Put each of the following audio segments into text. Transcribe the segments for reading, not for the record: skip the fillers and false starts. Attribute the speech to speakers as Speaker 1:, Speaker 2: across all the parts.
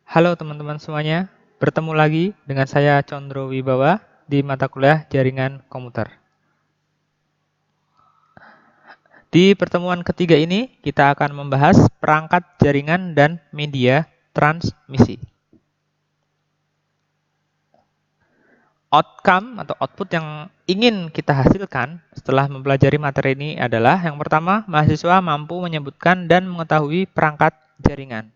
Speaker 1: Halo teman-teman semuanya, bertemu lagi dengan saya Condro Wibawa di mata kuliah Jaringan Komputer. Di pertemuan ketiga ini, kita akan membahas perangkat jaringan dan media transmisi. Outcome atau output yang ingin kita hasilkan setelah mempelajari materi ini adalah yang pertama, mahasiswa mampu menyebutkan dan mengetahui perangkat jaringan.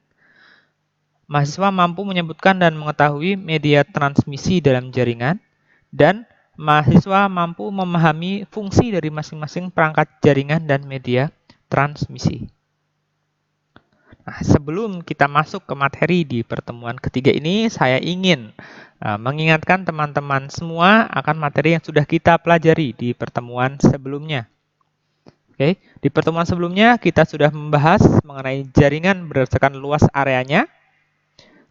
Speaker 1: Mahasiswa mampu menyebutkan dan mengetahui media transmisi dalam jaringan, dan mahasiswa mampu memahami fungsi dari masing-masing perangkat jaringan dan media transmisi. Nah, sebelum kita masuk ke materi di pertemuan ketiga ini, saya ingin mengingatkan teman-teman semua akan materi yang sudah kita pelajari di pertemuan sebelumnya. Oke, di pertemuan sebelumnya kita sudah membahas mengenai jaringan berdasarkan luas areanya,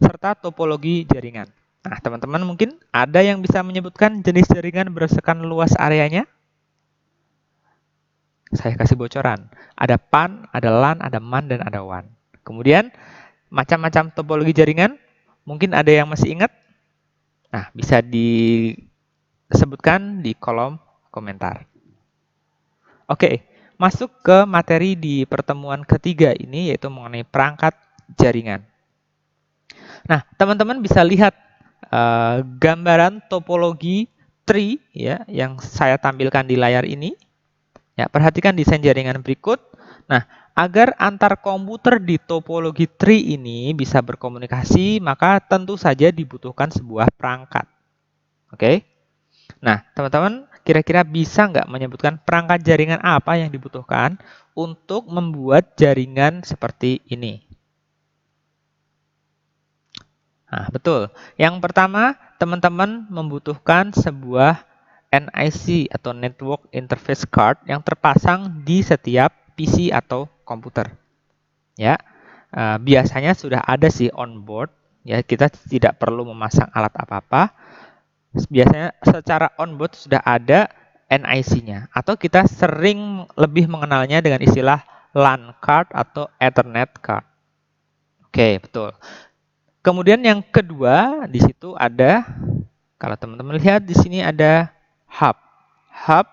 Speaker 1: serta topologi jaringan. Nah, teman-teman mungkin ada yang bisa menyebutkan jenis jaringan berdasarkan luas areanya? Saya kasih bocoran. Ada PAN, ada LAN, ada MAN, dan ada WAN. Kemudian, macam-macam topologi jaringan. Mungkin ada yang masih ingat? Nah, bisa disebutkan di kolom komentar. Oke, masuk ke materi di pertemuan ketiga ini, yaitu mengenai perangkat jaringan. Nah, teman-teman bisa lihat gambaran topologi tree ya yang saya tampilkan di layar ini. Ya, perhatikan desain jaringan berikut. Nah, agar antar komputer di topologi tree ini bisa berkomunikasi, maka tentu saja dibutuhkan sebuah perangkat. Oke? Nah, teman-teman kira-kira bisa nggak menyebutkan perangkat jaringan apa yang dibutuhkan untuk membuat jaringan seperti ini? Nah, betul. Yang pertama, teman-teman membutuhkan sebuah NIC atau Network Interface Card yang terpasang di setiap PC atau komputer. Ya, biasanya sudah ada sih onboard. Ya, kita tidak perlu memasang alat apa-apa. Biasanya secara onboard sudah ada NIC-nya. Atau kita sering lebih mengenalnya dengan istilah LAN card atau Ethernet card. Oke, betul. Kemudian yang kedua, di situ ada, kalau teman-teman lihat di sini ada hub. Hub,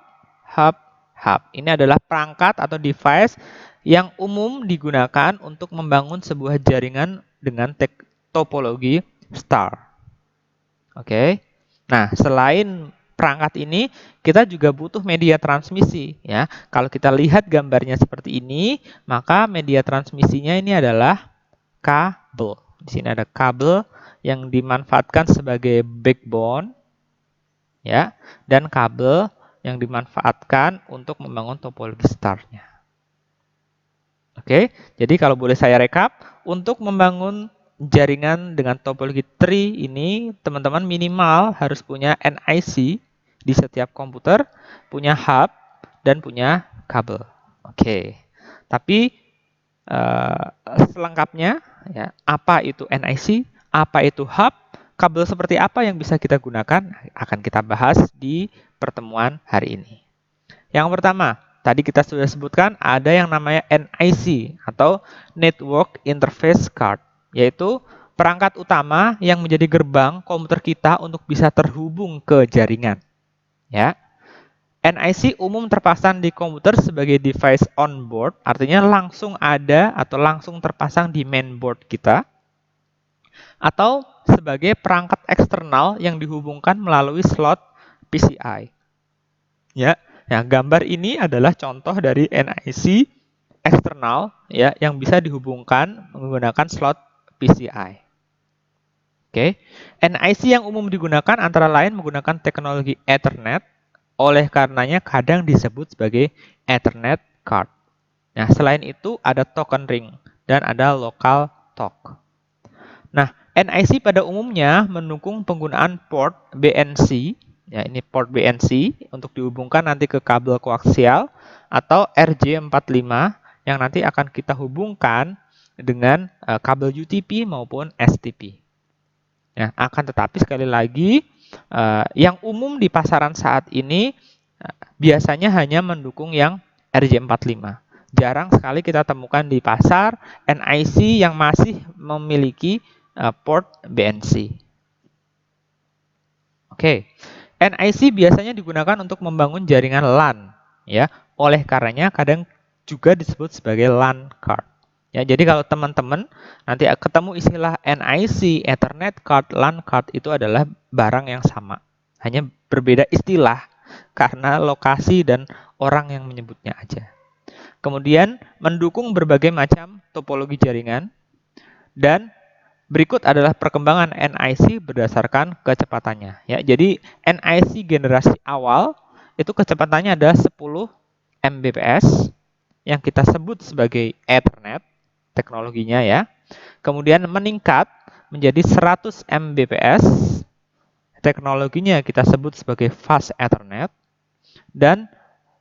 Speaker 1: hub, hub. Ini adalah perangkat atau device yang umum digunakan untuk membangun sebuah jaringan dengan topologi star. Oke. Nah, selain perangkat ini, kita juga butuh media transmisi ya. Kalau kita lihat gambarnya seperti ini, maka media transmisinya ini adalah kabel. Di sini ada kabel yang dimanfaatkan sebagai backbone ya, dan kabel yang dimanfaatkan untuk membangun topologi star-nya. Oke, jadi kalau boleh saya rekap, untuk membangun jaringan dengan topologi tree ini, teman-teman minimal harus punya NIC di setiap komputer, punya hub, dan punya kabel. Oke, tapi selengkapnya, ya, apa itu NIC, apa itu hub, kabel seperti apa yang bisa kita gunakan, akan kita bahas di pertemuan hari ini. Yang pertama, tadi kita sudah sebutkan ada yang namanya NIC atau Network Interface Card, yaitu perangkat utama yang menjadi gerbang komputer kita untuk bisa terhubung ke jaringan. Ya. NIC umum terpasang di komputer sebagai device on board, artinya langsung ada atau langsung terpasang di mainboard kita, atau sebagai perangkat eksternal yang dihubungkan melalui slot PCI. Ya, gambar ini adalah contoh dari NIC eksternal ya yang bisa dihubungkan menggunakan slot PCI. Oke, NIC yang umum digunakan antara lain menggunakan teknologi Ethernet. Oleh karenanya kadang disebut sebagai Ethernet card. Nah, selain itu ada token ring dan ada local talk. Nah, NIC pada umumnya mendukung penggunaan port BNC, ya ini port BNC untuk dihubungkan nanti ke kabel koaksial atau RJ45 yang nanti akan kita hubungkan dengan kabel UTP maupun STP. Ya, akan tetapi sekali lagi yang umum di pasaran saat ini biasanya hanya mendukung yang RJ45. Jarang sekali kita temukan di pasar NIC yang masih memiliki port BNC. Oke, NIC biasanya digunakan untuk membangun jaringan LAN, ya. Oleh karenanya kadang juga disebut sebagai LAN card. Ya, jadi kalau teman-teman nanti ketemu istilah NIC, Ethernet card, LAN card itu adalah barang yang sama, hanya berbeda istilah karena lokasi dan orang yang menyebutnya aja. Kemudian mendukung berbagai macam topologi jaringan dan berikut adalah perkembangan NIC berdasarkan kecepatannya. Ya, jadi NIC generasi awal itu kecepatannya adalah 10 Mbps yang kita sebut sebagai Ethernet teknologinya ya. Kemudian meningkat menjadi 100 Mbps teknologinya kita sebut sebagai Fast Ethernet, dan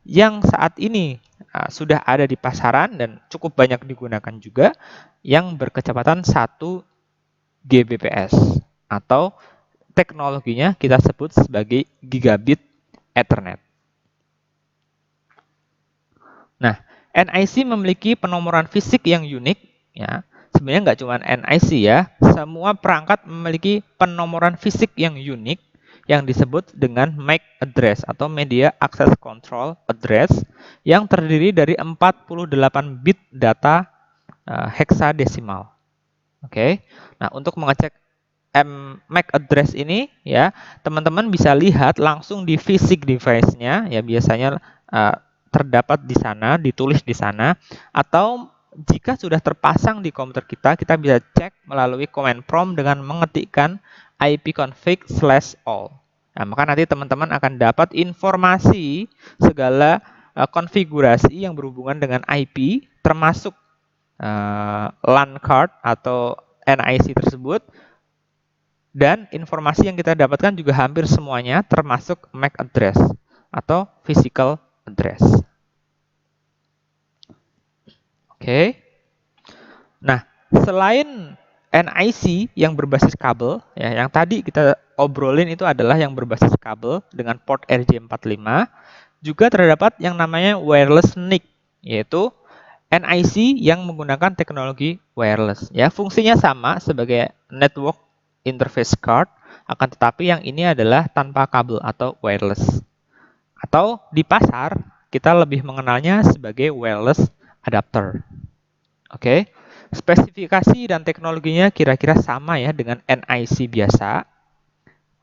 Speaker 1: yang saat ini sudah ada di pasaran dan cukup banyak digunakan juga yang berkecepatan 1 Gbps atau teknologinya kita sebut sebagai Gigabit Ethernet. Nah, NIC memiliki penomoran fisik yang unik, ya. Sebenarnya nggak cuma NIC ya, semua perangkat memiliki penomoran fisik yang unik yang disebut dengan MAC address atau Media Access Control Address yang terdiri dari 48 bit data heksadesimal. Oke. Nah, untuk mengecek MAC address ini ya, teman-teman bisa lihat langsung di fisik device-nya ya, biasanya terdapat di sana, ditulis di sana, atau jika sudah terpasang di komputer kita, kita bisa cek melalui command prompt dengan mengetikkan ipconfig/all. Nah, maka nanti teman-teman akan dapat informasi segala konfigurasi yang berhubungan dengan IP, termasuk LAN card atau NIC tersebut, dan informasi yang kita dapatkan juga hampir semuanya termasuk MAC address atau physical address. Oke. Nah, selain NIC yang berbasis kabel, ya, yang tadi kita obrolin itu adalah yang berbasis kabel dengan port RJ45, juga terdapat yang namanya wireless NIC, yaitu NIC yang menggunakan teknologi wireless. Ya, fungsinya sama sebagai network interface card, akan tetapi yang ini adalah tanpa kabel atau wireless. Atau di pasar kita lebih mengenalnya sebagai wireless adapter. Oke. Spesifikasi dan teknologinya kira-kira sama ya dengan NIC biasa.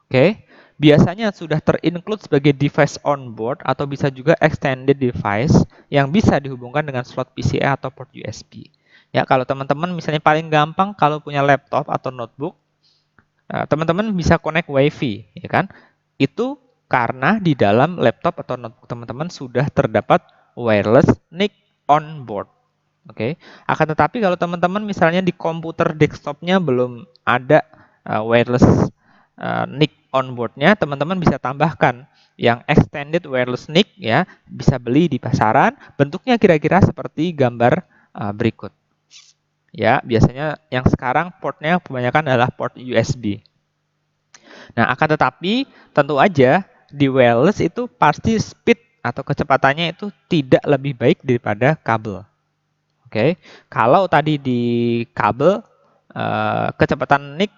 Speaker 1: Oke. Biasanya sudah terinclude sebagai device on board atau bisa juga extended device yang bisa dihubungkan dengan slot PCIe atau port USB. Ya, kalau teman-teman misalnya paling gampang kalau punya laptop atau notebook, teman-teman bisa connect WiFi, ya kan? Itu karena di dalam laptop atau notebook teman-teman sudah terdapat wireless NIC on board. Oke. Akan tetapi kalau teman-teman misalnya di komputer desktopnya belum ada wireless NIC on board-nya, teman-teman bisa tambahkan yang extended wireless NIC ya, bisa beli di pasaran, bentuknya kira-kira seperti gambar berikut. Ya, biasanya yang sekarang portnya kebanyakan adalah port USB. Nah, akan tetapi tentu aja di wireless itu pasti speed atau kecepatannya itu tidak lebih baik daripada kabel. Oke, kalau tadi di kabel kecepatan NIC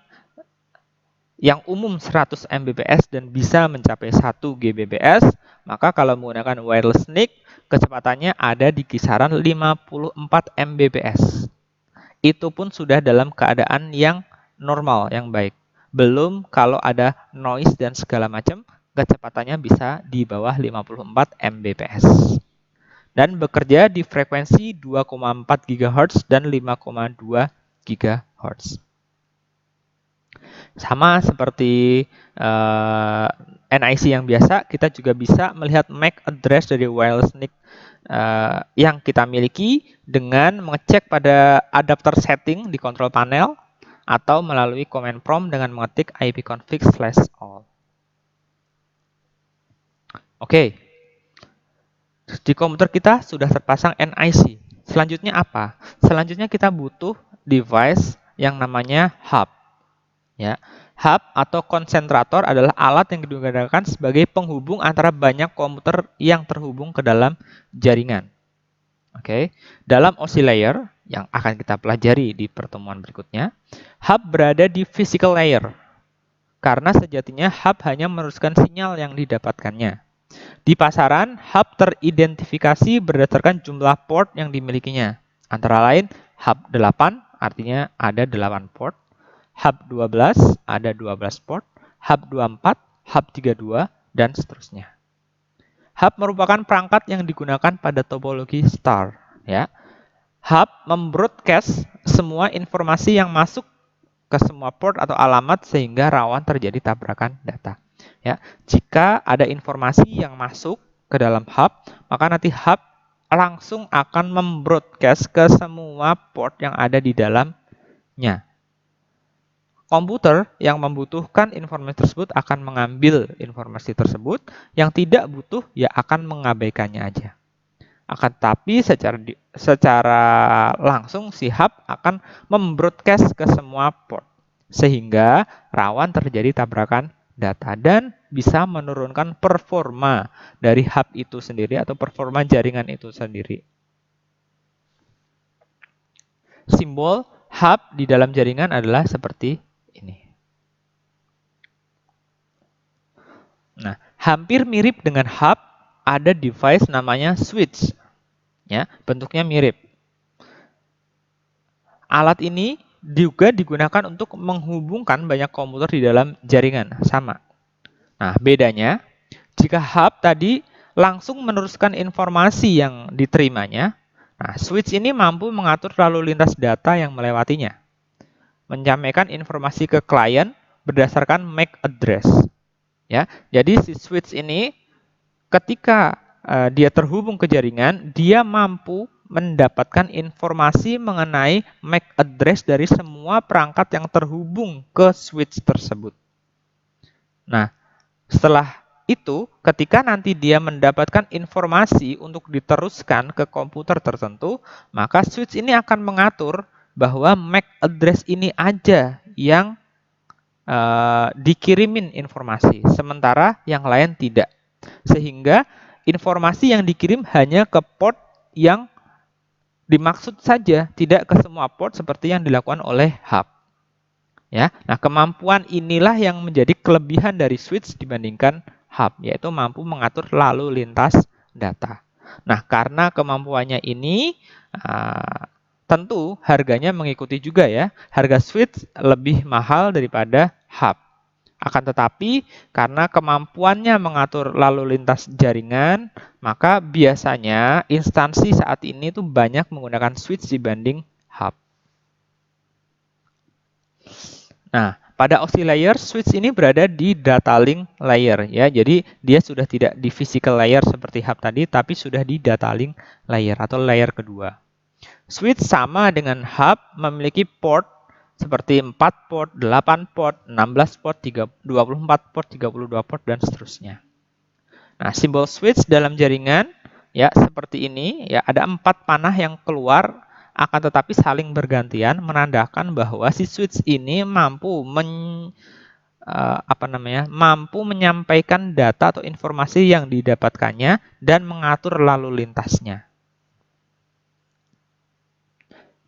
Speaker 1: yang umum 100 Mbps dan bisa mencapai 1 Gbps, maka kalau menggunakan wireless NIC, kecepatannya ada di kisaran 54 Mbps. Itu pun sudah dalam keadaan yang normal, yang baik. Belum kalau ada noise dan segala macam, kecepatannya bisa di bawah 54 Mbps. Dan bekerja di frekuensi 2,4 GHz dan 5,2 GHz. Sama seperti NIC yang biasa, kita juga bisa melihat MAC address dari wireless NIC yang kita miliki dengan mengecek pada adapter setting di control panel atau melalui command prompt dengan mengetik ipconfig/all. Oke. Di komputer kita sudah terpasang NIC. Selanjutnya apa? Selanjutnya kita butuh device yang namanya hub. Ya, hub atau konsentrator adalah alat yang digunakan sebagai penghubung antara banyak komputer yang terhubung ke dalam jaringan. Oke, dalam OSI layer yang akan kita pelajari di pertemuan berikutnya, hub berada di physical layer karena sejatinya hub hanya meneruskan sinyal yang didapatkannya. Di pasaran, hub teridentifikasi berdasarkan jumlah port yang dimilikinya. Antara lain, hub 8 artinya ada 8 port, hub 12 ada 12 port, hub 24, hub 32, dan seterusnya. Hub merupakan perangkat yang digunakan pada topologi star. Ya. Hub membroadcast semua informasi yang masuk ke semua port atau alamat sehingga rawan terjadi tabrakan data. Ya, jika ada informasi yang masuk ke dalam hub, maka nanti hub langsung akan membroadcast ke semua port yang ada di dalamnya. Komputer yang membutuhkan informasi tersebut akan mengambil informasi tersebut, yang tidak butuh ya akan mengabaikannya aja. Akan tetapi secara langsung si hub akan membroadcast ke semua port sehingga rawan terjadi tabrakan data dan bisa menurunkan performa dari hub itu sendiri atau performa jaringan itu sendiri. Simbol hub di dalam jaringan adalah seperti ini. Nah, hampir mirip dengan hub ada device namanya switch. Ya, bentuknya mirip. Alat ini juga digunakan untuk menghubungkan banyak komputer di dalam jaringan, sama. Nah, bedanya, jika hub tadi langsung meneruskan informasi yang diterimanya, nah, switch ini mampu mengatur lalu lintas data yang melewatinya, menyampaikan informasi ke klien berdasarkan MAC address. Ya, jadi si switch ini ketika dia terhubung ke jaringan, dia mampu mendapatkan informasi mengenai MAC address dari semua perangkat yang terhubung ke switch tersebut. Nah, setelah itu, ketika nanti dia mendapatkan informasi untuk diteruskan ke komputer tertentu, maka switch ini akan mengatur bahwa MAC address ini aja yang dikirimin informasi, sementara yang lain tidak. Sehingga informasi yang dikirim hanya ke port yang dimaksud saja, tidak ke semua port seperti yang dilakukan oleh hub. Ya, nah kemampuan inilah yang menjadi kelebihan dari switch dibandingkan hub, yaitu mampu mengatur lalu lintas data. Nah, karena kemampuannya ini, tentu harganya mengikuti juga ya. Harga switch lebih mahal daripada hub. Akan tetapi, karena kemampuannya mengatur lalu lintas jaringan, maka biasanya instansi saat ini tuh banyak menggunakan switch dibanding hub. Nah, pada OSI layer, switch ini berada di data link layer ya. Jadi dia sudah tidak di physical layer seperti hub tadi, tapi sudah di data link layer atau layer kedua. Switch sama dengan hub memiliki port seperti 4 port, 8 port, 16 port, 24 port, 32 port, dan seterusnya. Nah, simbol switch dalam jaringan ya seperti ini ya, ada 4 panah yang keluar, akan tetapi saling bergantian menandakan bahwa si switch ini mampu mampu menyampaikan data atau informasi yang didapatkannya dan mengatur lalu lintasnya.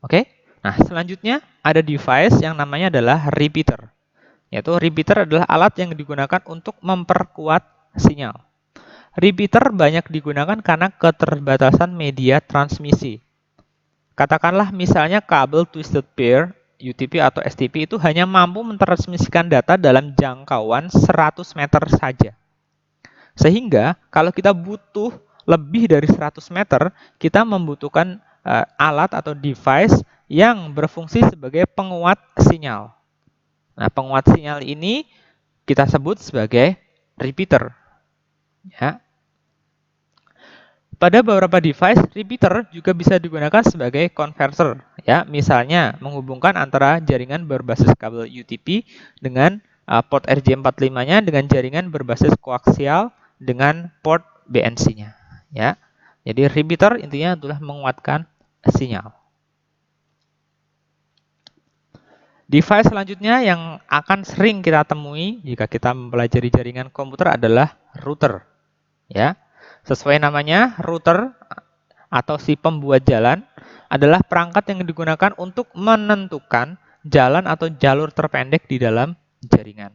Speaker 1: Oke? Nah, selanjutnya ada device yang namanya adalah repeater. Yaitu repeater adalah alat yang digunakan untuk memperkuat sinyal. Repeater banyak digunakan karena keterbatasan media transmisi. Katakanlah misalnya kabel twisted pair, UTP atau STP itu hanya mampu mentransmisikan data dalam jangkauan 100 meter saja. Sehingga kalau kita butuh lebih dari 100 meter, kita membutuhkan alat atau device yang berfungsi sebagai penguat sinyal. Nah, penguat sinyal ini kita sebut sebagai repeater. Ya. Pada beberapa device, repeater juga bisa digunakan sebagai converter. Ya, misalnya menghubungkan antara jaringan berbasis kabel UTP dengan port RJ45-nya dengan jaringan berbasis koaksial dengan port BNC-nya. Ya. Jadi repeater intinya adalah menguatkan sinyal. Device selanjutnya yang akan sering kita temui jika kita mempelajari jaringan komputer adalah router. Ya, sesuai namanya, router atau si pembuat jalan adalah perangkat yang digunakan untuk menentukan jalan atau jalur terpendek di dalam jaringan.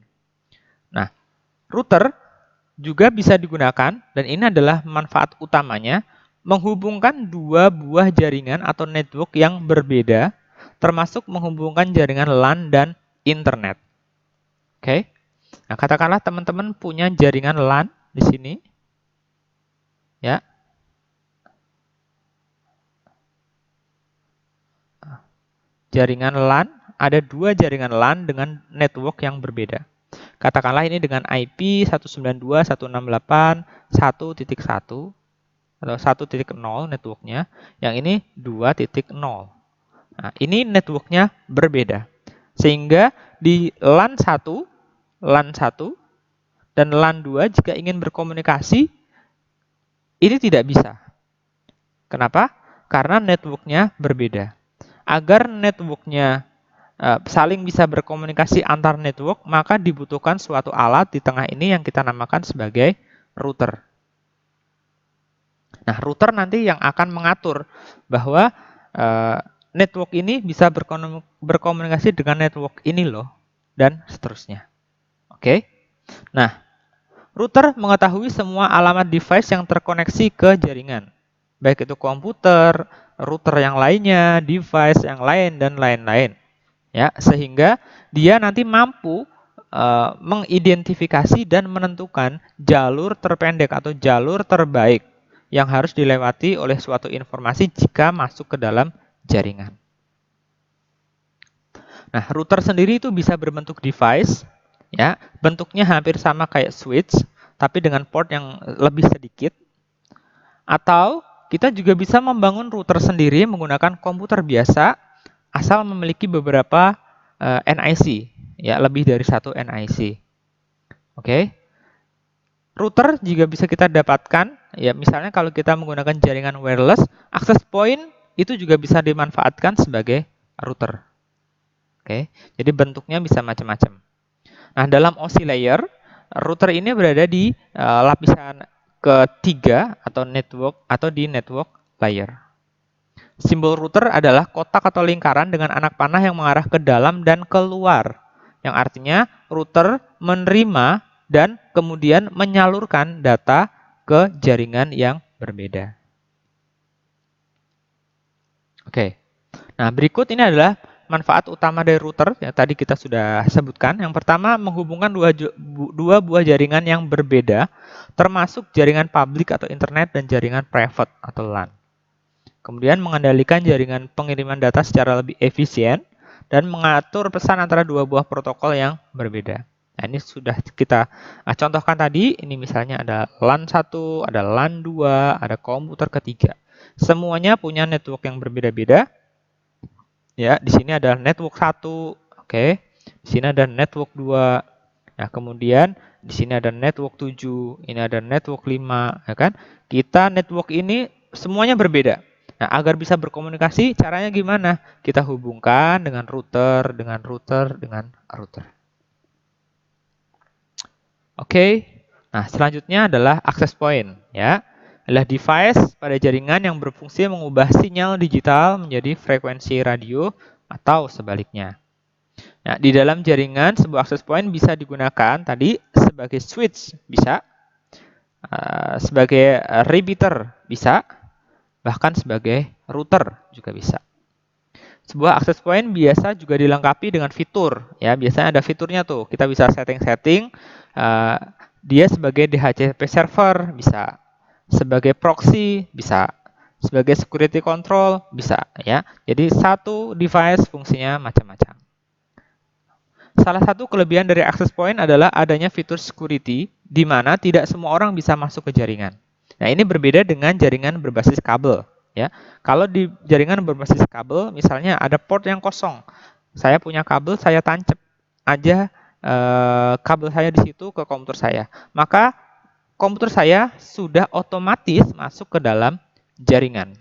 Speaker 1: Nah, router juga bisa digunakan, dan ini adalah manfaat utamanya, menghubungkan dua buah jaringan atau network yang berbeda, termasuk menghubungkan jaringan LAN dan internet. Oke. Nah, katakanlah teman-teman punya jaringan LAN di sini. Ya. Jaringan LAN, ada dua jaringan LAN dengan network yang berbeda. Katakanlah ini dengan IP 192.168.1.1 atau 1.0 networknya, yang ini 2.0. Nah, ini networknya berbeda. Sehingga di LAN 1 dan LAN 2 jika ingin berkomunikasi, ini tidak bisa. Kenapa? Karena networknya berbeda. Agar networknya saling bisa berkomunikasi antar network, maka dibutuhkan suatu alat di tengah ini yang kita namakan sebagai router. Nah, router nanti yang akan mengatur bahwa network ini bisa berkomunikasi dengan network ini loh, dan seterusnya. Oke? Nah, router mengetahui semua alamat device yang terkoneksi ke jaringan. Baik itu komputer, router yang lainnya, device yang lain, dan lain-lain. Ya, sehingga dia nanti mampu mengidentifikasi dan menentukan jalur terpendek atau jalur terbaik yang harus dilewati oleh suatu informasi jika masuk ke dalam jaringan. Nah, router sendiri itu bisa berbentuk device, ya, bentuknya hampir sama kayak switch, tapi dengan port yang lebih sedikit. Atau kita juga bisa membangun router sendiri menggunakan komputer biasa, asal memiliki beberapa NIC, ya, lebih dari satu NIC. Oke. Router juga bisa kita dapatkan, ya, misalnya kalau kita menggunakan jaringan wireless, access point itu juga bisa dimanfaatkan sebagai router. Oke. Jadi bentuknya bisa macam-macam. Nah, dalam OSI layer, router ini berada di lapisan ketiga atau di network layer. Simbol router adalah kotak atau lingkaran dengan anak panah yang mengarah ke dalam dan keluar. Yang artinya router menerima dan kemudian menyalurkan data ke jaringan yang berbeda. Oke. Nah, berikut ini adalah manfaat utama dari router yang tadi kita sudah sebutkan. Yang pertama, menghubungkan dua buah jaringan yang berbeda, termasuk jaringan publik atau internet dan jaringan private atau LAN. Kemudian mengendalikan jaringan pengiriman data secara lebih efisien dan mengatur pesan antara dua buah protokol yang berbeda. Nah, ini sudah kita contohkan tadi. Ini misalnya ada LAN 1, ada LAN 2, ada komputer ketiga. Semuanya punya network yang berbeda-beda. Ya, di sini ada network 1, oke. Di sini ada network 2. Nah, kemudian di sini ada network 7, ini ada network 5, ya kan? Kita network ini semuanya berbeda. Nah, agar bisa berkomunikasi, caranya gimana? Kita hubungkan dengan router, dengan router, dengan router. Oke. Nah, selanjutnya adalah access point, ya. Adalah device pada jaringan yang berfungsi mengubah sinyal digital menjadi frekuensi radio atau sebaliknya. Nah, di dalam jaringan, sebuah access point bisa digunakan tadi sebagai switch, bisa, sebagai repeater, bisa, bahkan sebagai router juga bisa. Sebuah access point biasa juga dilengkapi dengan fitur, ya, biasanya ada fiturnya tuh. Kita bisa setting-setting dia sebagai DHCP server, bisa, sebagai proxy, bisa, sebagai security control, bisa, ya. Jadi satu device fungsinya macam-macam. Salah satu kelebihan dari access point adalah adanya fitur security, di mana tidak semua orang bisa masuk ke jaringan. Nah, ini berbeda dengan jaringan berbasis kabel. Ya, kalau di jaringan berbasis kabel, misalnya ada port yang kosong, saya punya kabel, saya tancap aja kabel saya di situ ke komputer saya, maka komputer saya sudah otomatis masuk ke dalam jaringan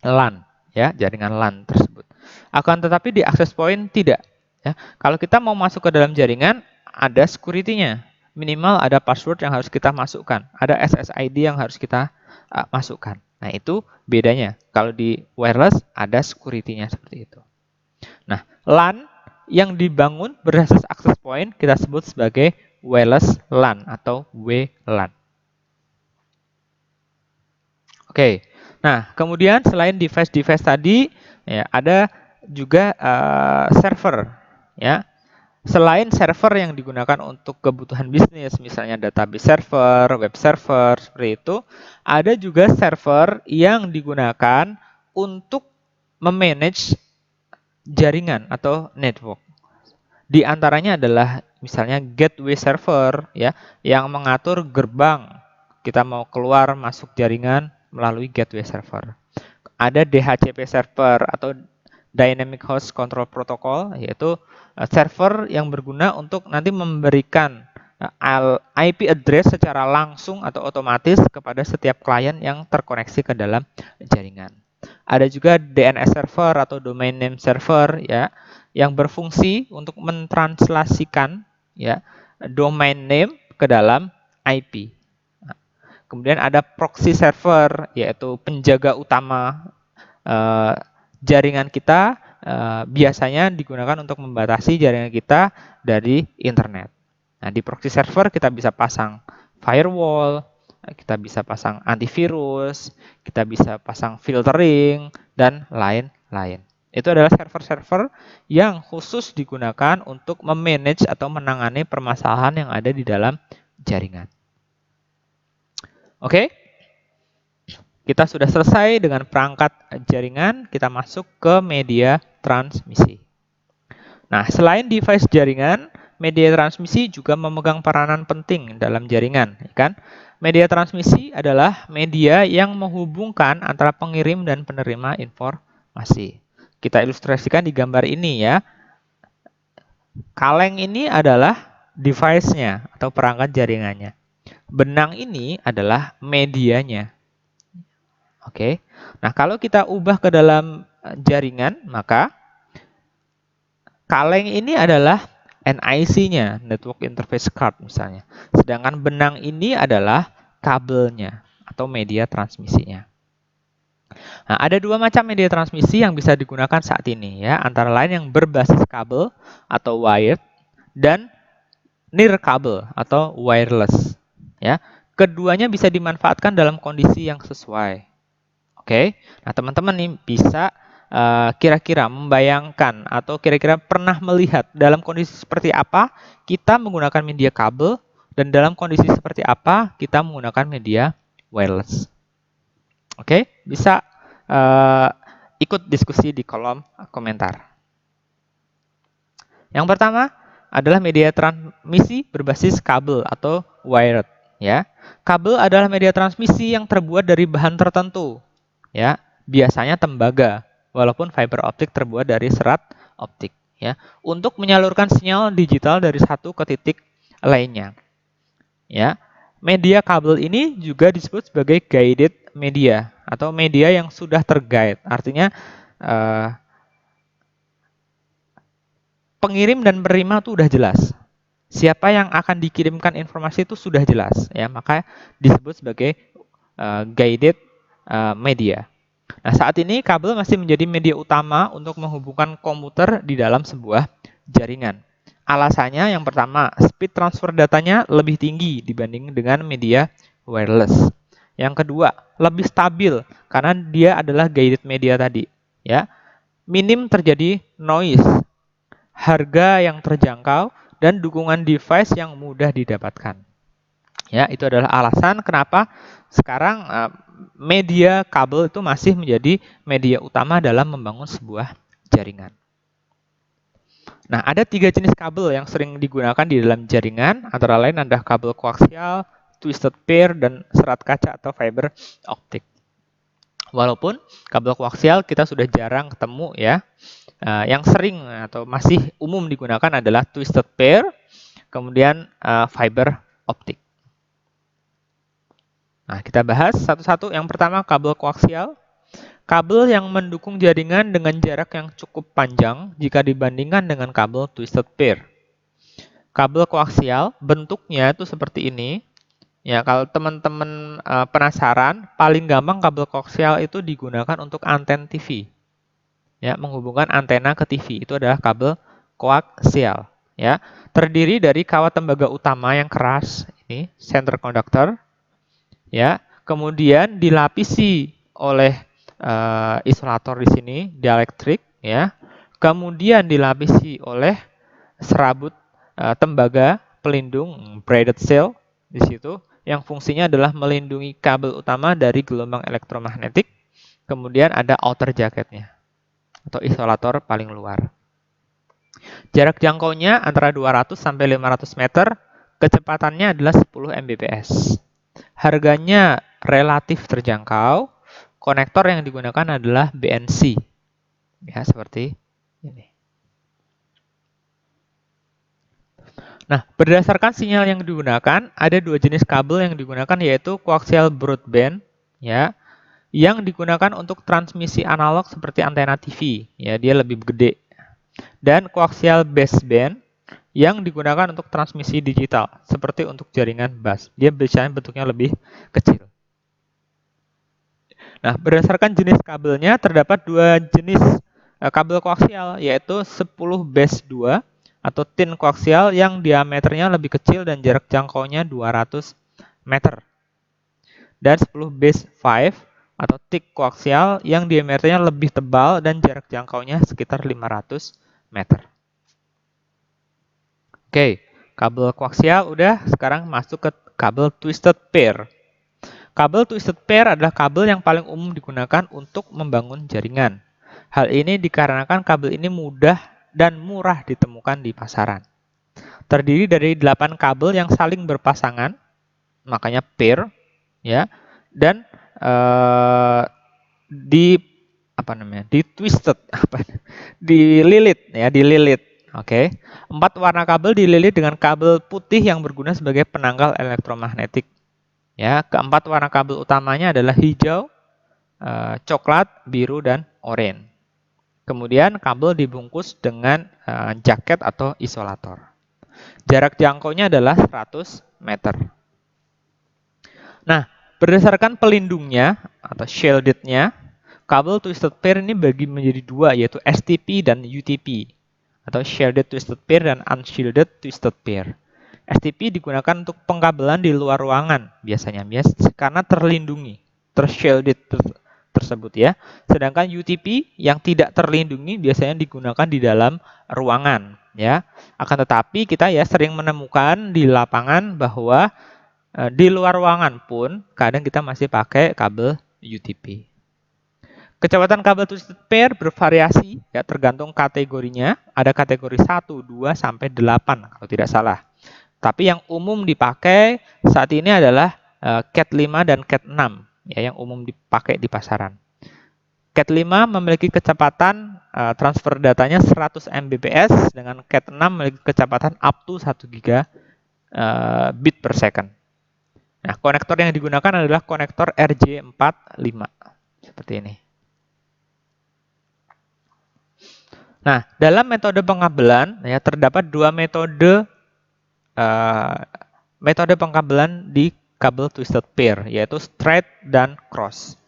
Speaker 1: LAN, ya, jaringan LAN tersebut. Akan tetapi di access point tidak. Ya, kalau kita mau masuk ke dalam jaringan, ada security-nya. Minimal ada password yang harus kita masukkan, ada SSID yang harus kita masukkan. Nah, itu bedanya. Kalau di wireless ada security-nya seperti itu. Nah, LAN yang dibangun berbasis access point kita sebut sebagai wireless LAN atau WLAN. Oke. Nah, kemudian selain device-device tadi, ya, ada juga server, ya. Selain server yang digunakan untuk kebutuhan bisnis, misalnya database server, web server, seperti itu, ada juga server yang digunakan untuk memanage jaringan atau network. Di antaranya adalah misalnya gateway server, ya, yang mengatur gerbang kita mau keluar masuk jaringan melalui gateway server. Ada DHCP server atau Dynamic Host Control Protocol, yaitu server yang berguna untuk nanti memberikan IP address secara langsung atau otomatis kepada setiap klien yang terkoneksi ke dalam jaringan. Ada juga DNS server atau domain name server, ya, yang berfungsi untuk mentranslasikan, ya, domain name ke dalam IP. Kemudian ada proxy server, yaitu penjaga utama jaringan kita, biasanya digunakan untuk membatasi jaringan kita dari internet. Nah, di proxy server kita bisa pasang firewall, kita bisa pasang antivirus, kita bisa pasang filtering, dan lain-lain. Itu adalah server-server yang khusus digunakan untuk memanage atau menangani permasalahan yang ada di dalam jaringan. Oke, kita sudah selesai dengan perangkat jaringan, kita masuk ke media transmisi. Nah, selain device jaringan, media transmisi juga memegang peranan penting dalam jaringan, kan? Media transmisi adalah media yang menghubungkan antara pengirim dan penerima informasi. Kita ilustrasikan di gambar ini, ya. Kaleng ini adalah device-nya atau perangkat jaringannya. Benang ini adalah medianya. Oke. Nah, kalau kita ubah ke dalam jaringan, maka kaleng ini adalah NIC-nya, Network Interface Card misalnya. Sedangkan benang ini adalah kabelnya atau media transmisinya. Nah, ada dua macam media transmisi yang bisa digunakan saat ini, ya, antara lain yang berbasis kabel atau wired dan nirkabel atau wireless, ya. Keduanya bisa dimanfaatkan dalam kondisi yang sesuai. Oke. Nah, teman-teman nih bisa kira-kira membayangkan atau kira-kira pernah melihat dalam kondisi seperti apa kita menggunakan media kabel dan dalam kondisi seperti apa kita menggunakan media wireless. Oke, bisa ikut diskusi di kolom komentar. Yang pertama adalah media transmisi berbasis kabel atau wired, ya. Kabel adalah media transmisi yang terbuat dari bahan tertentu, ya. Biasanya tembaga, walaupun fiber optik terbuat dari serat optik, ya, untuk menyalurkan sinyal digital dari satu ke titik lainnya, ya. Media kabel ini juga disebut sebagai guided media atau media yang sudah terguide. Artinya pengirim dan penerima itu sudah jelas. Siapa yang akan dikirimkan informasi itu sudah jelas, ya, maka disebut sebagai guided media. Nah, saat ini kabel masih menjadi media utama untuk menghubungkan komputer di dalam sebuah jaringan. Alasannya yang pertama, speed transfer datanya lebih tinggi dibanding dengan media wireless. Yang kedua, lebih stabil karena dia adalah guided media tadi, ya. Minim terjadi noise, harga yang terjangkau, dan dukungan device yang mudah didapatkan. Ya, itu adalah alasan kenapa sekarang media kabel itu masih menjadi media utama dalam membangun sebuah jaringan. Nah, ada 3 jenis kabel yang sering digunakan di dalam jaringan, antara lain ada kabel koaksial, twisted pair, dan serat kaca atau fiber optik. Walaupun kabel koaksial kita sudah jarang ketemu, ya. Yang sering atau masih umum digunakan adalah twisted pair, kemudian fiber optik. Nah, kita bahas satu-satu. Yang pertama, kabel koaksial. Kabel yang mendukung jaringan dengan jarak yang cukup panjang jika dibandingkan dengan kabel twisted pair. Kabel koaksial bentuknya itu seperti ini, Ya, kalau teman-teman penasaran, paling gampang kabel koaksial itu digunakan untuk anten TV. Ya, menghubungkan antena ke TV itu adalah kabel koaksial. Ya, terdiri dari kawat tembaga utama yang keras, ini center conductor. Ya, kemudian dilapisi oleh isolator di sini, dielectric. Ya, kemudian dilapisi oleh serabut tembaga pelindung braided shell di situ yang fungsinya adalah melindungi kabel utama dari gelombang elektromagnetik. Kemudian ada outer jacketnya atau isolator paling luar. Jarak jangkaunya antara 200 sampai 500 meter, kecepatannya adalah 10 Mbps. Harganya relatif terjangkau. Konektor yang digunakan adalah BNC. Ya, seperti ini. Nah, berdasarkan sinyal yang digunakan, ada dua jenis kabel yang digunakan yaitu koaksial broadband, ya, yang digunakan untuk transmisi analog seperti antena TV, ya, dia lebih gede. Dan koaksial baseband yang digunakan untuk transmisi digital, seperti untuk jaringan bus. Dia biasanya bentuknya lebih kecil. Nah, berdasarkan jenis kabelnya, terdapat dua jenis kabel koaksial, yaitu 10 base 2 atau thin koaksial yang diameternya lebih kecil dan jarak jangkaunya 200 meter. Dan 10 base 5 atau thick koaksial yang diameternya lebih tebal dan jarak jangkaunya sekitar 500 meter. Oke, kabel koaksial udah, sekarang masuk ke kabel twisted pair. Kabel twisted pair adalah kabel yang paling umum digunakan untuk membangun jaringan. Hal ini dikarenakan kabel ini mudah dan murah ditemukan di pasaran. Terdiri dari 8 kabel yang saling berpasangan, makanya pair, ya, dan di twisted, dililit, ya, dililit. Oke, 4 warna kabel dililit dengan kabel putih yang berguna sebagai penangkal elektromagnetik. Ya, keempat warna kabel utamanya adalah hijau, coklat, biru, dan oranye. Kemudian kabel dibungkus dengan jaket atau isolator. Jarak jangkaunya adalah 100 meter. Nah, berdasarkan pelindungnya atau shielded-nya, kabel twisted pair ini bagi menjadi dua, yaitu STP dan UTP, atau shielded twisted pair dan unshielded twisted pair. STP digunakan untuk pengkabelan di luar ruangan biasanya, karena terlindungi, tershielded tersebut, ya. Sedangkan UTP yang tidak terlindungi biasanya digunakan di dalam ruangan, ya. Akan tetapi kita ya sering menemukan di lapangan bahwa di luar ruangan pun kadang kita masih pakai kabel UTP. Kecepatan kabel twisted pair bervariasi, ya, tergantung kategorinya. Ada kategori 1, 2 sampai 8 kalau tidak salah. Tapi yang umum dipakai saat ini adalah Cat 5 dan Cat 6, ya, yang umum dipakai di pasaran. Cat 5 memiliki kecepatan transfer datanya 100 Mbps, dengan Cat 6 memiliki kecepatan up to 1 gigabit per second. Nah, konektor yang digunakan adalah konektor RJ45, seperti ini. Nah, dalam metode pengabelan, ya, terdapat dua metode pengkabelan di kabel twisted pair, yaitu straight dan cross.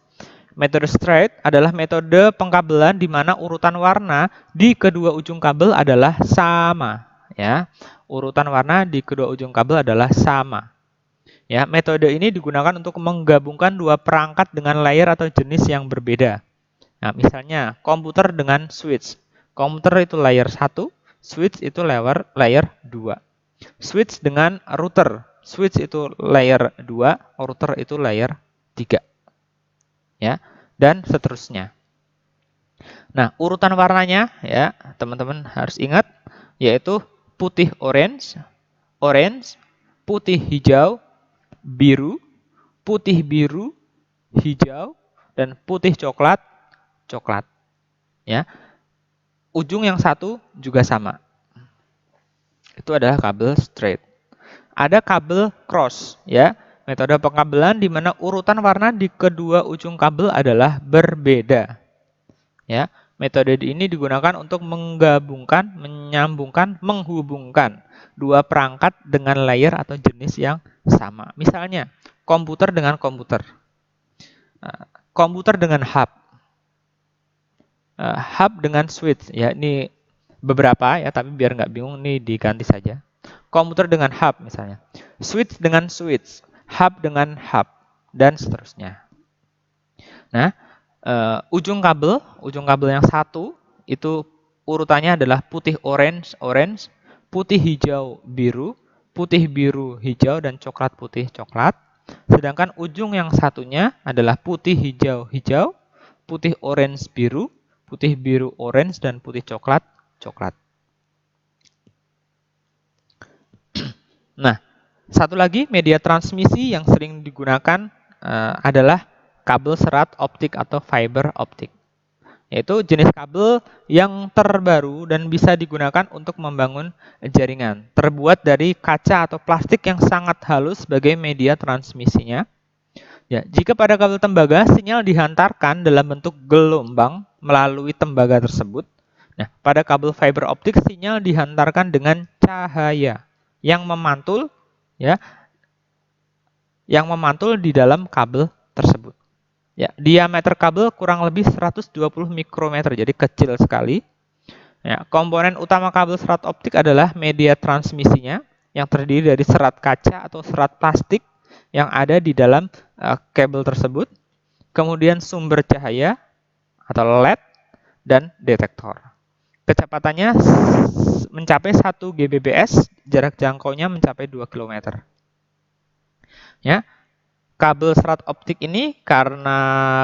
Speaker 1: Metode straight adalah metode pengkabelan di mana urutan warna di kedua ujung kabel adalah sama, ya. Urutan warna di kedua ujung kabel adalah sama. Ya, metode ini digunakan untuk menggabungkan dua perangkat dengan layer atau jenis yang berbeda. Nah, misalnya komputer dengan switch. Komputer itu layer 1, switch itu layer 2. Switch dengan router. Switch itu layer 2, router itu layer 3. Ya, dan seterusnya. Nah, urutan warnanya, ya, teman-teman harus ingat, yaitu putih orange, orange, putih hijau, biru, putih biru, hijau, dan putih coklat, coklat. Ya, ujung yang satu juga sama. Itu adalah kabel straight. Ada kabel cross, ya, metode pengkabelan di mana urutan warna di kedua ujung kabel adalah berbeda. Ya, Metode ini digunakan untuk menggabungkan, menyambungkan, menghubungkan dua perangkat dengan layer atau jenis yang sama. Misalnya, komputer dengan komputer. Komputer dengan hub. Hub dengan switch. Ya, ini beberapa ya, tapi biar nggak bingung, ini diganti saja. Komputer dengan hub misalnya. Switch dengan switch. Hub dengan hub. Dan seterusnya. Nah, ujung kabel yang satu, itu urutannya adalah putih orange, putih hijau biru, putih biru hijau, dan coklat putih coklat. Sedangkan ujung yang satunya adalah putih hijau hijau, putih orange biru, putih biru orange, dan putih coklat coklat. Nah, satu lagi media transmisi yang sering digunakan adalah kabel serat optik atau fiber optik. Yaitu jenis kabel yang terbaru dan bisa digunakan untuk membangun jaringan. Terbuat dari kaca atau plastik yang sangat halus sebagai media transmisinya. Ya, jika pada kabel tembaga, sinyal dihantarkan dalam bentuk gelombang melalui tembaga tersebut. Nah, pada kabel fiber optik, sinyal dihantarkan dengan cahaya yang memantul, ya, yang memantul di dalam kabel tersebut. Ya, diameter kabel kurang lebih 120 mikrometer, jadi kecil sekali. Ya, komponen utama kabel serat optik adalah media transmisinya yang terdiri dari serat kaca atau serat plastik yang ada di dalam kabel tersebut, kemudian sumber cahaya atau LED, dan detektor. Kecepatannya mencapai 1 Gbps, jarak jangkaunya mencapai 2 km. Ya, kabel serat optik ini karena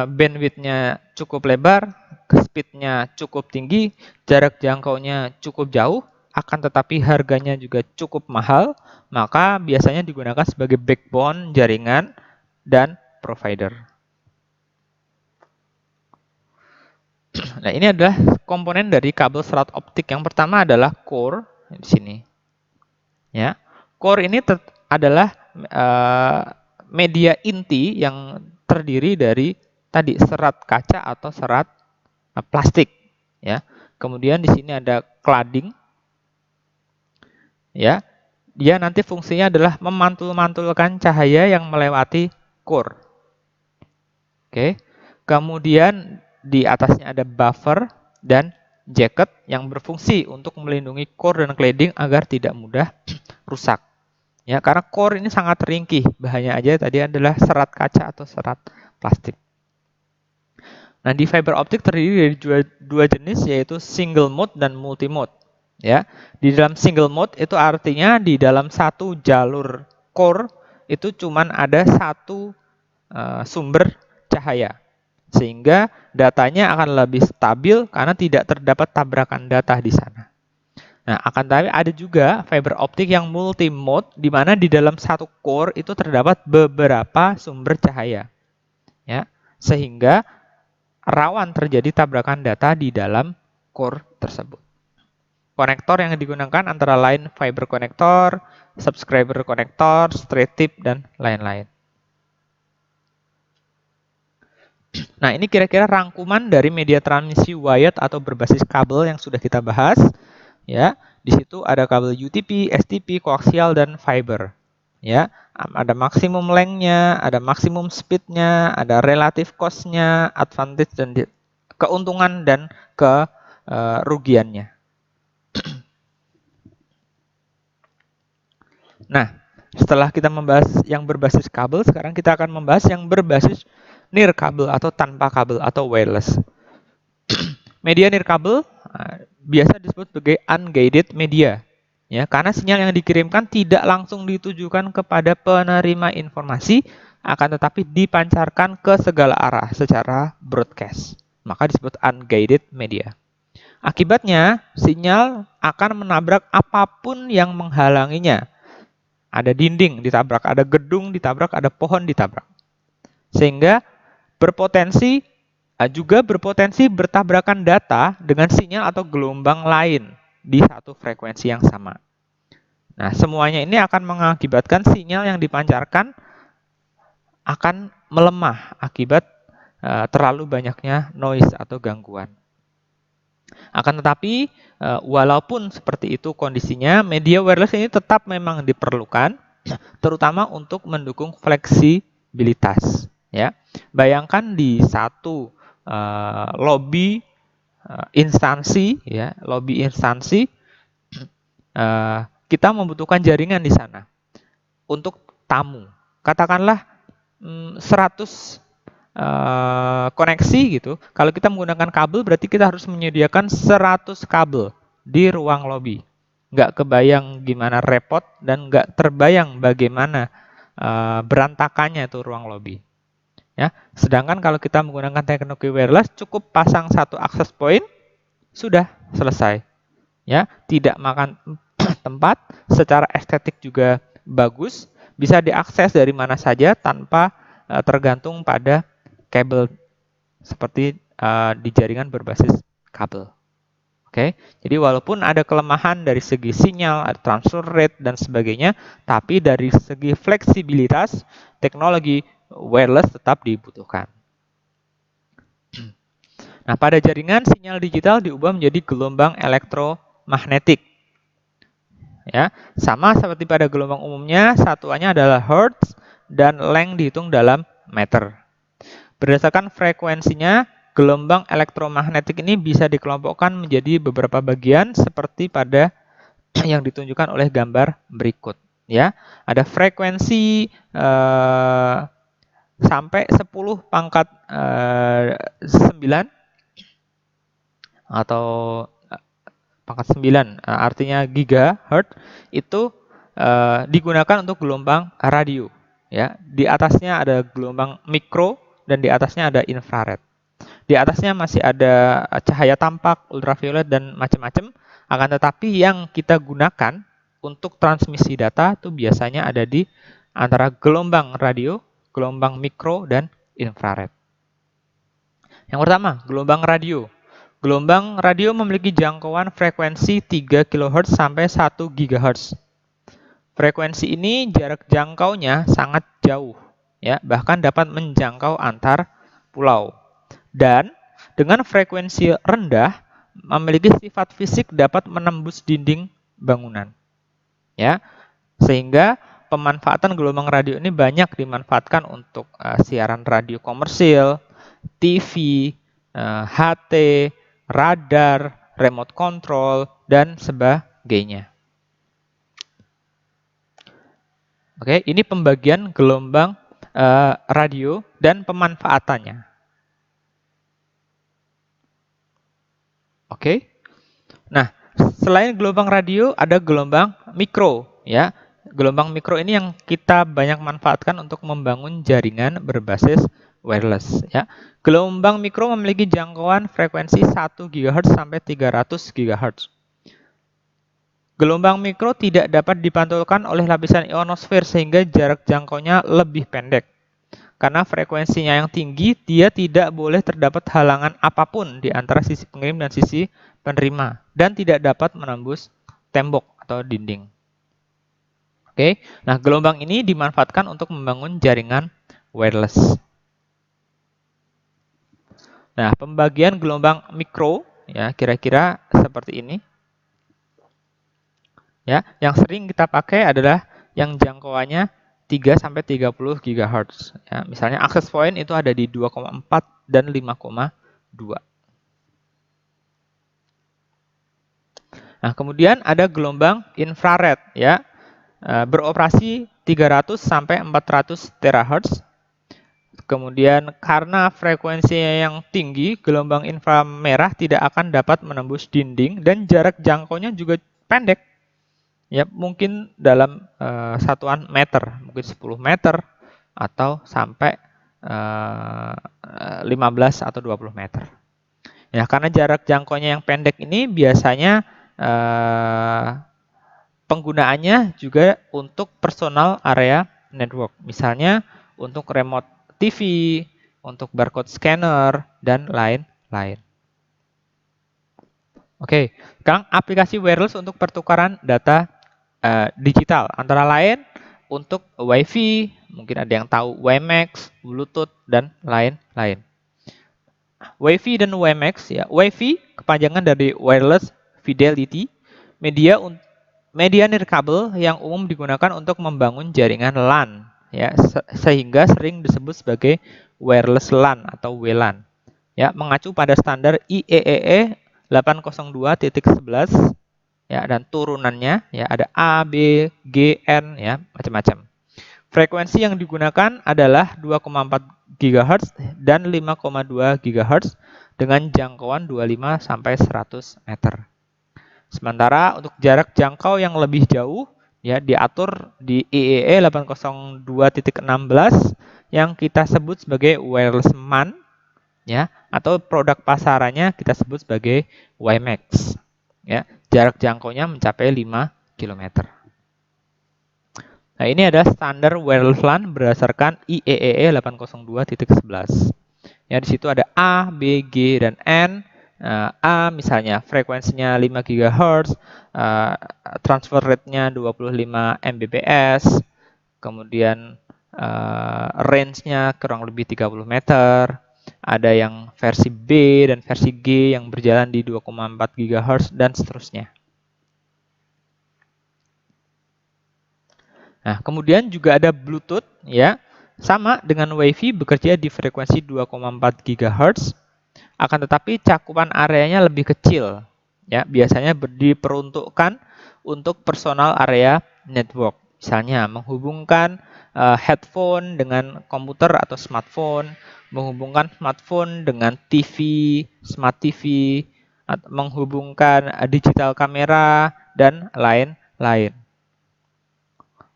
Speaker 1: bandwidth-nya cukup lebar, speed-nya cukup tinggi, jarak jangkaunya cukup jauh, akan tetapi harganya juga cukup mahal, maka biasanya digunakan sebagai backbone jaringan dan provider. Nah, ini adalah komponen dari kabel serat optik. Yang pertama adalah core di sini. Ya, core ini adalah media inti yang terdiri dari tadi serat kaca atau serat plastik. Ya, kemudian di sini ada cladding. Ya, dia nanti fungsinya adalah memantul-mantulkan cahaya yang melewati core. Oke, kemudian di atasnya ada buffer dan jacket yang berfungsi untuk melindungi core dan cladding agar tidak mudah rusak. Ya, karena core ini sangat ringkih, bahannya aja tadi adalah serat kaca atau serat plastik. Nah, di fiber optik terdiri dari dua jenis, yaitu single mode dan multi mode. Ya, di dalam single mode itu artinya di dalam satu jalur core itu cuman ada satu sumber cahaya, sehingga datanya akan lebih stabil karena tidak terdapat tabrakan data di sana. Nah, akan tetapi ada juga fiber optik yang multi mode, di mana di dalam satu core itu terdapat beberapa sumber cahaya, ya, sehingga rawan terjadi tabrakan data di dalam core tersebut. Konektor yang digunakan antara lain fiber konektor, subscriber konektor, straight tip, dan lain-lain. Nah, ini kira-kira rangkuman dari media transmisi wired atau berbasis kabel yang sudah kita bahas. Ya, di situ ada kabel UTP, STP, koaksial, dan fiber. Ya, ada maksimum length-nya, ada maksimum speed-nya, ada relative cost-nya, advantage dan keuntungan dan kerugiannya. Nah, setelah kita membahas yang berbasis kabel, sekarang kita akan membahas yang berbasis nirkabel atau tanpa kabel atau wireless. Media nirkabel biasa disebut sebagai unguided media, ya, karena sinyal yang dikirimkan tidak langsung ditujukan kepada penerima informasi, akan tetapi dipancarkan ke segala arah secara broadcast. Maka disebut unguided media. Akibatnya, sinyal akan menabrak apapun yang menghalanginya. Ada dinding ditabrak, ada gedung ditabrak, ada pohon ditabrak. Sehingga juga berpotensi bertabrakan data dengan sinyal atau gelombang lain di satu frekuensi yang sama. Nah, semuanya ini akan mengakibatkan sinyal yang dipancarkan akan melemah akibat terlalu banyaknya noise atau gangguan. Akan tetapi, walaupun seperti itu kondisinya, media wireless ini tetap memang diperlukan, terutama untuk mendukung fleksibilitas. Ya, bayangkan di satu lobby instansi, ya, lobby instansi, kita membutuhkan jaringan di sana untuk tamu. Katakanlah 100 koneksi gitu. Kalau kita menggunakan kabel, berarti kita harus menyediakan 100 kabel di ruang lobby. Nggak kebayang gimana repot dan nggak terbayang bagaimana berantakannya itu ruang lobby. Ya, sedangkan kalau kita menggunakan teknologi wireless, cukup pasang satu access point, sudah selesai. Ya, tidak makan tempat, secara estetik juga bagus, bisa diakses dari mana saja tanpa tergantung pada kabel seperti di jaringan berbasis kabel. Oke, jadi walaupun ada kelemahan dari segi sinyal, ada transfer rate dan sebagainya, tapi dari segi fleksibilitas, teknologi wireless tetap dibutuhkan. Nah, pada jaringan sinyal digital diubah menjadi gelombang elektromagnetik. Ya, sama seperti pada gelombang umumnya, satuannya adalah hertz dan length dihitung dalam meter. Berdasarkan frekuensinya, gelombang elektromagnetik ini bisa dikelompokkan menjadi beberapa bagian seperti pada yang ditunjukkan oleh gambar berikut. Ya, ada frekuensi sampai 10 pangkat 9 atau pangkat 9, artinya gigahertz, itu digunakan untuk gelombang radio. Ya, di atasnya ada gelombang mikro dan di atasnya ada infrared. Di atasnya masih ada cahaya tampak, ultraviolet dan macam-macam. Akan tetapi yang kita gunakan untuk transmisi data itu biasanya ada di antara gelombang radio, gelombang mikro dan infrared. Yang pertama, gelombang radio. Gelombang radio memiliki jangkauan frekuensi 3 kHz sampai 1 GHz. Frekuensi ini jarak jangkaunya sangat jauh, ya, bahkan dapat menjangkau antar pulau. Dan dengan frekuensi rendah memiliki sifat fisik dapat menembus dinding bangunan. Ya, sehingga pemanfaatan gelombang radio ini banyak dimanfaatkan untuk siaran radio komersil, TV, HT, radar, remote control, dan sebagainya. Oke, ini pembagian gelombang radio dan pemanfaatannya. Oke. Nah, selain gelombang radio ada gelombang mikro, ya. Gelombang mikro ini yang kita banyak manfaatkan untuk membangun jaringan berbasis wireless, ya. Gelombang mikro memiliki jangkauan frekuensi 1 GHz sampai 300 GHz. Gelombang mikro tidak dapat dipantulkan oleh lapisan ionosfer sehingga jarak jangkaunya lebih pendek. Karena frekuensinya yang tinggi, dia tidak boleh terdapat halangan apapun di antara sisi pengirim dan sisi penerima dan tidak dapat menembus tembok atau dinding. Oke, nah gelombang ini dimanfaatkan untuk membangun jaringan wireless. Nah, pembagian gelombang mikro ya kira-kira seperti ini. Ya, yang sering kita pakai adalah yang jangkauannya 3 sampai 30 GHz. Ya, misalnya access point itu ada di 2,4 dan 5,2. Nah, kemudian ada gelombang infrared ya. Beroperasi 300 sampai 400 terahertz. Kemudian karena frekuensinya yang tinggi, gelombang inframerah tidak akan dapat menembus dinding dan jarak jangkaunya juga pendek. Ya, mungkin dalam satuan meter, mungkin 10 meter atau sampai 15 atau 20 meter. Ya, karena jarak jangkaunya yang pendek ini biasanya penggunaannya juga untuk personal area network. Misalnya untuk remote TV, untuk barcode scanner, dan lain-lain. Oke, sekarang aplikasi wireless untuk pertukaran data digital, antara lain untuk WiFi, mungkin ada yang tahu WiMAX, Bluetooth, dan lain-lain. WiFi dan WiMAX ya. WiFi kepanjangan dari Wireless Fidelity, media nirkabel yang umum digunakan untuk membangun jaringan LAN ya, sehingga sering disebut sebagai wireless LAN atau WLAN. Ya, mengacu pada standar IEEE 802.11 ya, dan turunannya ya ada A, B, G, N ya, macam-macam. Frekuensi yang digunakan adalah 2,4 GHz dan 5,2 GHz dengan jangkauan 25 sampai 100 meter. Sementara untuk jarak jangkau yang lebih jauh ya diatur di IEEE 802.16 yang kita sebut sebagai wireless MAN ya, atau produk pasarannya kita sebut sebagai WiMAX. Ya, jarak jangkaunya mencapai 5 km. Nah, ini adalah standar wireless LAN berdasarkan IEEE 802.11. Ya, di situ ada A, B, G, dan N. A misalnya frekuensinya 5 GHz, transfer rate-nya 25 Mbps, kemudian range-nya kurang lebih 30 meter. Ada yang versi B dan versi G yang berjalan di 2,4 GHz dan seterusnya. Nah, kemudian juga ada Bluetooth ya. Sama dengan WiFi bekerja di frekuensi 2,4 GHz, akan tetapi cakupan areanya lebih kecil. Ya, biasanya diperuntukkan untuk personal area network. Misalnya menghubungkan headphone dengan komputer atau smartphone, menghubungkan smartphone dengan TV, smart TV, menghubungkan digital kamera, dan lain-lain.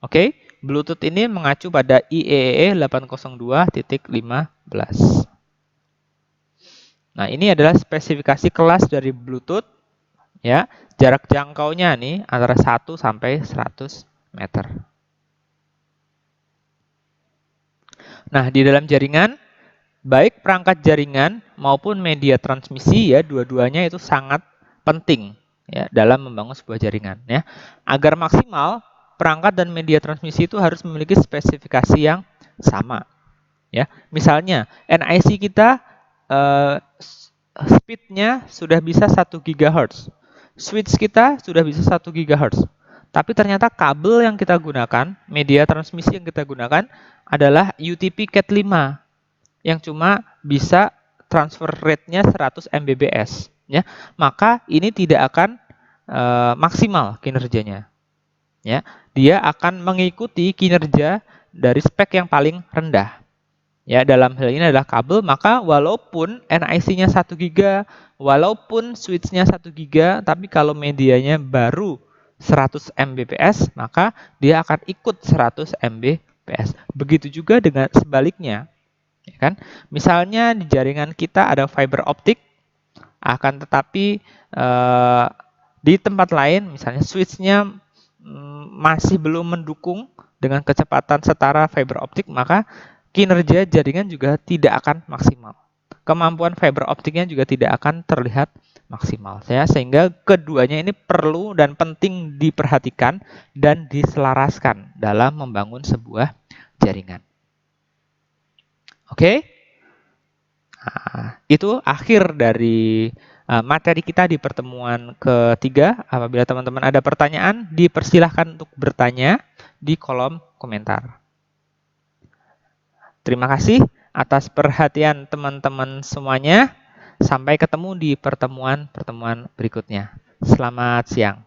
Speaker 1: Oke, Bluetooth ini mengacu pada IEEE 802.15. Nah, ini adalah spesifikasi kelas dari Bluetooth. Ya, jarak jangkaunya nih antara 1 sampai 100 meter. Nah, di dalam jaringan, baik perangkat jaringan maupun media transmisi ya, dua-duanya itu sangat penting ya dalam membangun sebuah jaringan ya. Agar maksimal, perangkat dan media transmisi itu harus memiliki spesifikasi yang sama. Ya, misalnya NIC kita speed-nya sudah bisa 1 GHz, switch kita sudah bisa 1 GHz. Tapi ternyata kabel yang kita gunakan, media transmisi yang kita gunakan adalah UTP Cat5 yang cuma bisa transfer rate-nya 100 Mbps. Ya, maka ini tidak akan maksimal kinerjanya. Ya, dia akan mengikuti kinerja dari spek yang paling rendah. Ya, dalam hal ini adalah kabel, maka walaupun NIC-nya 1 GB, walaupun switch-nya 1 GB, tapi kalau medianya baru 100 Mbps, maka dia akan ikut 100 Mbps. Begitu juga dengan sebaliknya. Ya kan? Misalnya di jaringan kita ada fiber optik, akan tetapi di tempat lain, misalnya switch-nya masih belum mendukung dengan kecepatan setara fiber optik, maka kinerja jaringan juga tidak akan maksimal. Kemampuan fiber optiknya juga tidak akan terlihat maksimal. Ya, sehingga keduanya ini perlu dan penting diperhatikan dan diselaraskan dalam membangun sebuah jaringan. Oke? Nah, itu akhir dari materi kita di pertemuan ketiga. Apabila teman-teman ada pertanyaan, dipersilahkan untuk bertanya di kolom komentar. Terima kasih atas perhatian teman-teman semuanya. Sampai ketemu di pertemuan-pertemuan berikutnya. Selamat siang.